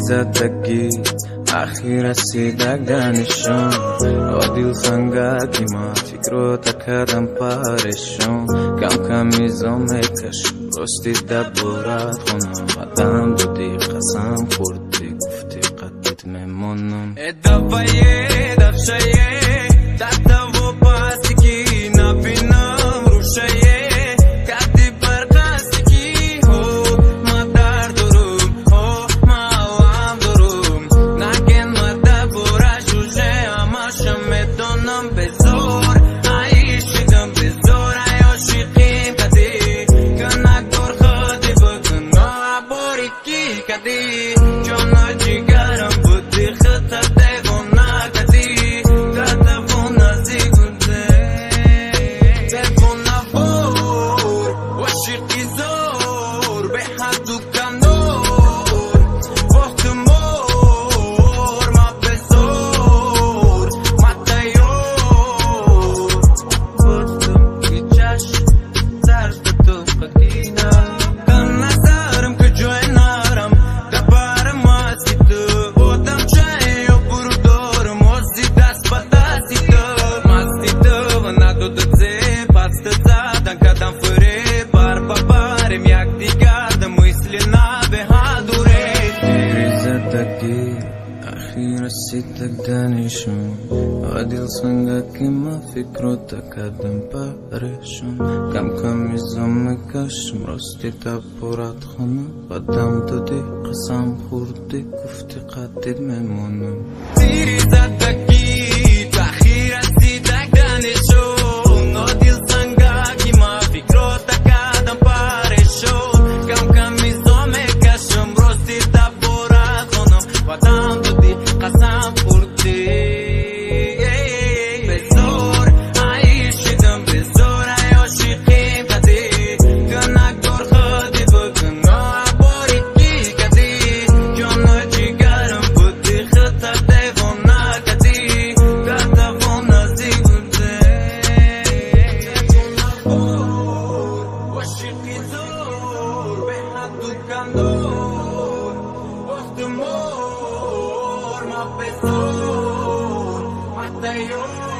زدگی اخیر رسیدگنشون عادل خنگاکی ما فکرو تکردم پارشون کم کم میزم کش راستی دبورت خونم آدم بودی قسم خوردی گفتی قدت میمونم ادوایه دفشایه تحتا و پاستیکی نبینم روشایه کدی برقاستیکی هو ما در دروم هو ما هم دروم نگن ما دبورا جوجه هماشم میدونم بزور عیشیدم بزور عیاشیقیم کدی کنک دور خودی بکن عبوری کی کدی جانا جیگرم بودی خطر دیونا کدی کدونا زیگوده دیونا بور وشیقی زور به حدو کندور وقت مور ما بزور ما تیور گفتم که چشم سرز تو خکینم کن نظرم که جوی نارم دبارم آسی تو بودم چای و برو دارم آزی دست با دستی تو مستی تو و ندودت زی پست زدن کدم فری بار با بارم یک دیگر мысли نبهادوره زدگی اخیر رسیدگنشون عادل خنگاکی ما فکرو تکردم پارشون کم کم میزم کشم راستی دبورت خونم آدم دادی قسم خوردی گفتی قدت میمونم تیری زدگی اخیر رسیدگنشون عادل خنگاکی ما فکرو تکردم پارشون کم کم میزم کشم راستی دبورت خونم آدم دادی قسم خوردی بزور عیشیدم بزور عیاشیقیم کدی کنک دور خودی بکن عبوری کی کدی جانا جیگرم بودی خطر دیونا کدی کدونا زیگوده وشیقی زور به حدو کندور وقت مور ما بزور ما تیور